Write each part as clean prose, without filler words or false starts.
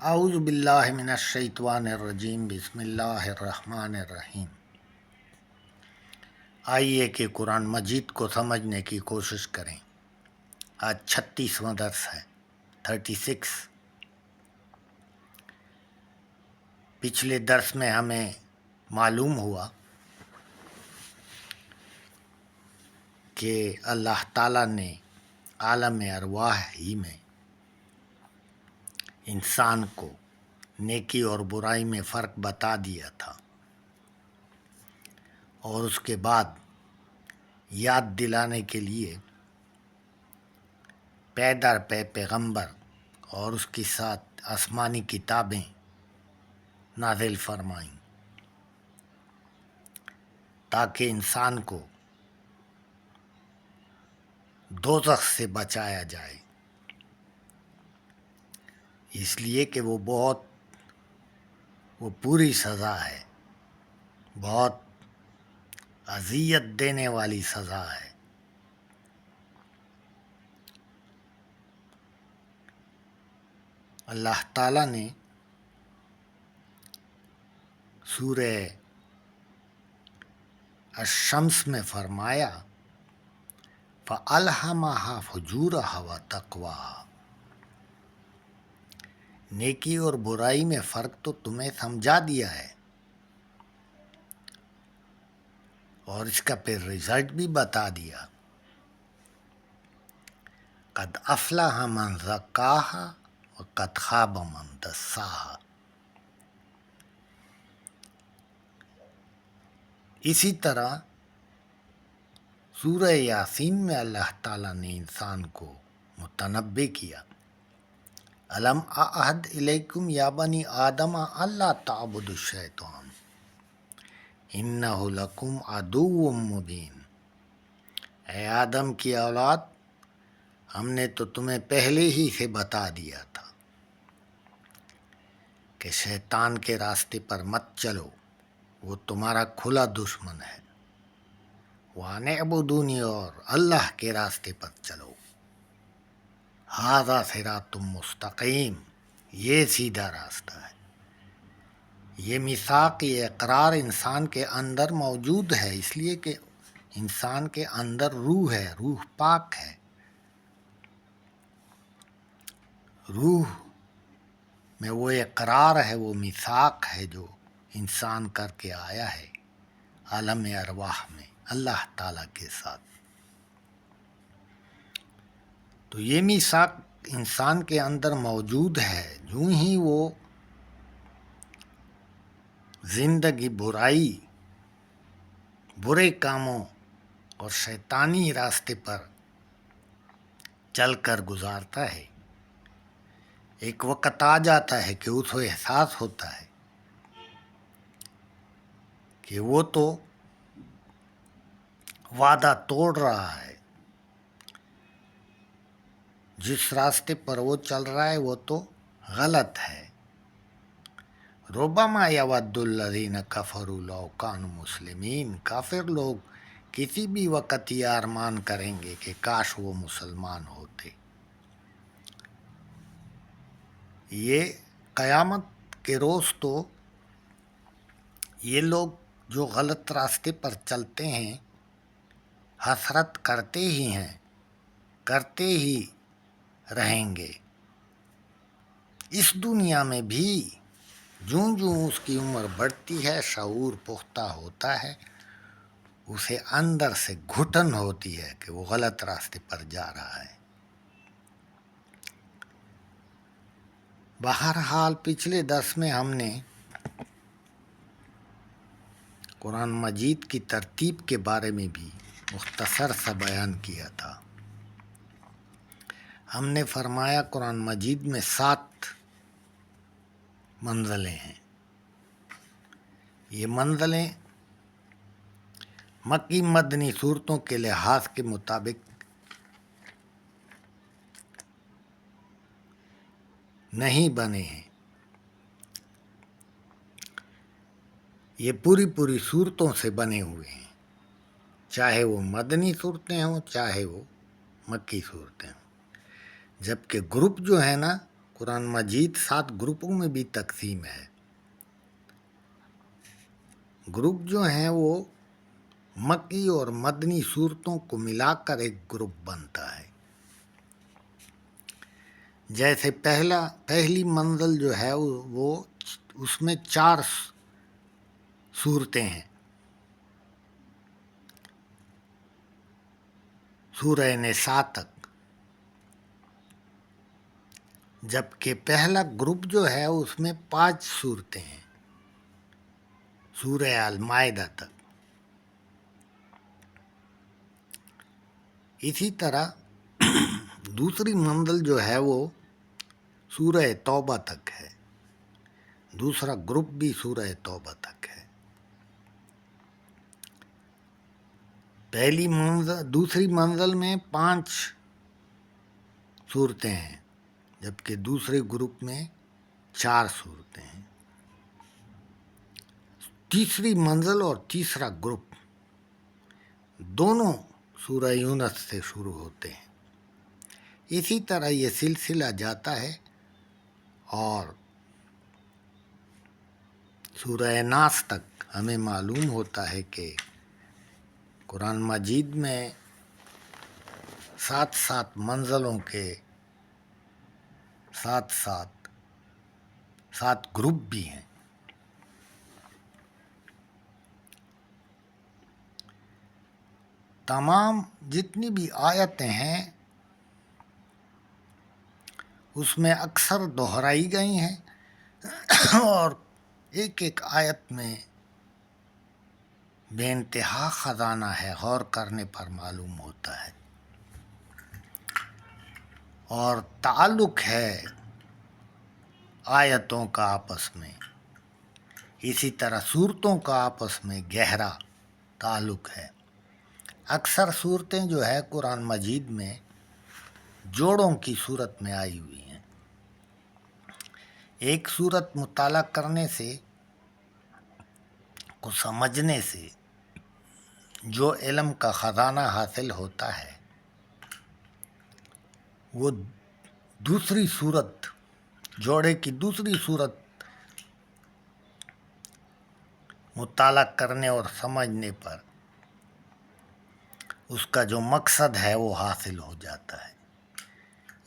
اعوذ باللہ من الشیطان الرجیم بسم اللہ الرحمن الرحیم۔ آئیے کہ قرآن مجید کو سمجھنے کی کوشش کریں۔ آج 36واں درس ہے، 36۔ پچھلے درس میں ہمیں معلوم ہوا کہ اللہ تعالیٰ نے عالم ارواح ہی میں انسان کو نیکی اور برائی میں فرق بتا دیا تھا، اور اس کے بعد یاد دلانے کے لیے پے در پے پیغمبر اور اس کے ساتھ آسمانی کتابیں نازل فرمائیں تاکہ انسان کو دوزخ سے بچایا جائے، اس لیے کہ وہ پوری سزا ہے، بہت اذیت دینے والی سزا ہے۔ اللہ تعالیٰ نے سورہ الشمس میں فرمایا فَأَلْهَمَهَا فُجُورَهَا وَتَقْوَاهَا۔ نیکی اور برائی میں فرق تو تمہیں سمجھا دیا ہے، اور اس کا پھر رزلٹ بھی بتا دیا۔ قد افلح من زکاها وقد خاب من دساها۔ اسی طرح سورہ یاسین میں اللہ تعالیٰ نے انسان کو متنبع کیا، الم اعہد الیکم یا بنی آدم الا تعبدوا الشیطان انہ لکم عدو مبین۔ اے آدم کی اولاد، ہم نے تو تمہیں پہلے ہی سے بتا دیا تھا کہ شیطان کے راستے پر مت چلو، وہ تمہارا کھلا دشمن ہے۔ وَأَنِ اعْبُدُونِی، اور اللہ کے راستے پر چلو۔ ھذا صراط مستقیم، یہ سیدھا راستہ ہے۔ یہ میثاق، یہ اقرار انسان کے اندر موجود ہے، اس لیے کہ انسان کے اندر روح ہے، روح پاک ہے۔ روح میں وہ اقرار ہے، وہ میثاق ہے جو انسان کر کے آیا ہے عالم ارواح میں اللہ تعالیٰ کے ساتھ۔ تو یہ میثاق انسان کے اندر موجود ہے۔ جو ہی وہ زندگی برے کاموں اور شیطانی راستے پر چل کر گزارتا ہے، ایک وقت آ جاتا ہے کہ اس کو احساس ہوتا ہے کہ وہ تو وعدہ توڑ رہا ہے، جس راستے پر وہ چل رہا ہے وہ تو غلط ہے۔ ربما یود الذین کفروا لو کانوا مسلمین، کافر لوگ کسی بھی وقت یہ ارمان کریں گے کہ کاش وہ مسلمان ہوتے۔ یہ قیامت کے روز تو یہ لوگ جو غلط راستے پر چلتے ہیں حسرت کرتے ہی ہیں، کرتے ہی رہیں گے۔ اس دنیا میں بھی جوں جوں اس کی عمر بڑھتی ہے، شعور پختہ ہوتا ہے، اسے اندر سے گھٹن ہوتی ہے کہ وہ غلط راستے پر جا رہا ہے۔ بہرحال پچھلے درس میں ہم نے قرآن مجید کی ترتیب کے بارے میں بھی مختصر سا بیان کیا تھا۔ ہم نے فرمایا قرآن مجید میں 7 منزلیں ہیں۔ یہ منزلیں مکی مدنی صورتوں کے لحاظ کے مطابق نہیں بنے ہیں، یہ پوری صورتوں سے بنے ہوئے ہیں، چاہے وہ مدنی صورتیں ہوں چاہے وہ مکی صورتیں ہوں۔ جبکہ گروپ جو ہے نا قرآن مجید 7 گروپوں میں بھی تقسیم ہے۔ گروپ جو ہیں وہ مکی اور مدنی صورتوں کو ملا کر ایک گروپ بنتا ہے۔ جیسے پہلی منزل جو ہے وہ اس میں 4 صورتیں ہیں، سورہ نساء تک، جبکہ پہلا گروپ جو ہے اس میں 5 صورتیں ہیں، سورہ المائدہ تک۔ اسی طرح دوسری منزل جو ہے وہ سورہ توبہ تک ہے، دوسرا گروپ بھی سورہ توبہ تک ہے۔ دوسری منزل میں 5 صورتیں ہیں، جبکہ دوسرے گروپ میں 4 صورتیں ہیں۔ تیسری منزل اور تیسرا گروپ دونوں سورہ یونس سے شروع ہوتے ہیں۔ اسی طرح یہ سلسلہ جاتا ہے اور سورہ ناس تک ہمیں معلوم ہوتا ہے کہ قرآن مجید میں 7 منزلوں کے 7 گروپ بھی ہیں۔ تمام جتنی بھی آیتیں ہیں اس میں اکثر دہرائی گئی ہیں اور ایک ایک آیت میں بے انتہا خزانہ ہے، غور کرنے پر معلوم ہوتا ہے۔ اور تعلق ہے آیتوں کا آپس میں، اسی طرح صورتوں کا آپس میں گہرا تعلق ہے۔ اکثر صورتیں جو ہے قرآن مجید میں جوڑوں کی صورت میں آئی ہوئی ہیں۔ ایک صورت مطالعہ کرنے سے، کو سمجھنے سے جو علم کا خزانہ حاصل ہوتا ہے وہ دوسری صورت، جوڑے کی دوسری صورت مطالعہ کرنے اور سمجھنے پر اس کا جو مقصد ہے وہ حاصل ہو جاتا ہے۔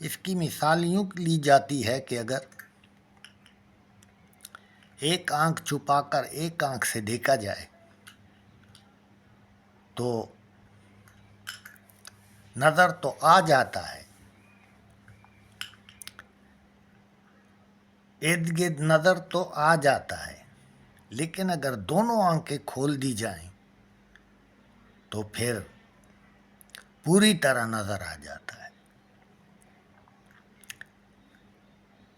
اس کی مثال یوں لی جاتی ہے کہ اگر ایک آنکھ چھپا کر ایک آنکھ سے دیکھا جائے تو نظر تو آ جاتا ہے، ارد گرد نظر تو آ جاتا ہے، لیکن اگر دونوں آنکھیں کھول دی جائیں تو پھر پوری طرح نظر آ جاتا ہے۔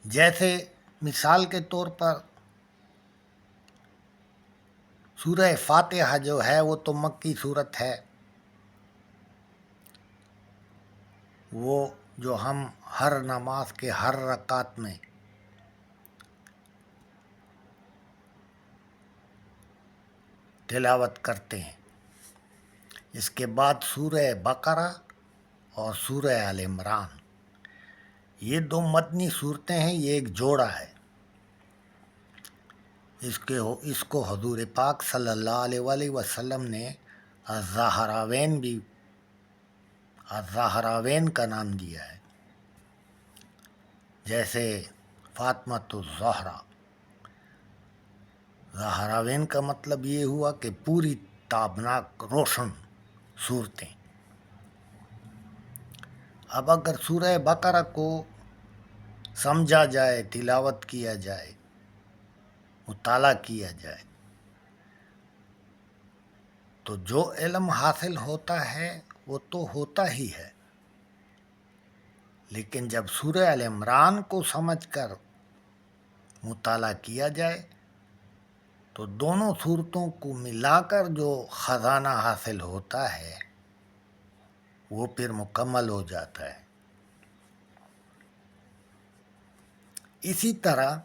جیسے مثال کے طور پر سورہ فاتحہ جو ہے وہ تو مکی صورت ہے، وہ جو ہم ہر نماز کے ہر رکعت میں تلاوت کرتے ہیں۔ اس کے بعد سورہ بقرہ اور سورہ آل عمران، یہ 2 مدنی صورتیں ہیں، یہ ایک جوڑا ہے۔ اس کو حضور پاک صلی اللہ علیہ وآلہ وسلم نے الزہراوین کا نام دیا ہے۔ جیسے فاطمۃ الزہرا، زہراوین کا مطلب یہ ہوا کہ پوری تابناک روشن صورتیں۔ اب اگر سورہ بقرہ کو سمجھا جائے، تلاوت کیا جائے، مطالعہ کیا جائے تو جو علم حاصل ہوتا ہے وہ تو ہوتا ہی ہے، لیکن جب سورہ آل عمران کو سمجھ کر مطالعہ کیا جائے تو دونوں صورتوں کو ملا کر جو خزانہ حاصل ہوتا ہے وہ پھر مکمل ہو جاتا ہے۔ اسی طرح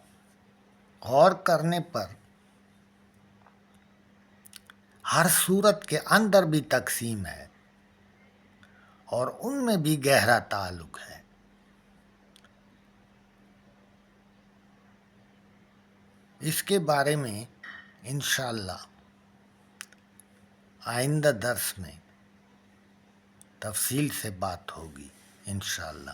غور کرنے پر ہر صورت کے اندر بھی تقسیم ہے اور ان میں بھی گہرا تعلق ہے۔ اس کے بارے میں انشاءاللہ آئندہ درس میں تفصیل سے بات ہوگی انشاءاللہ.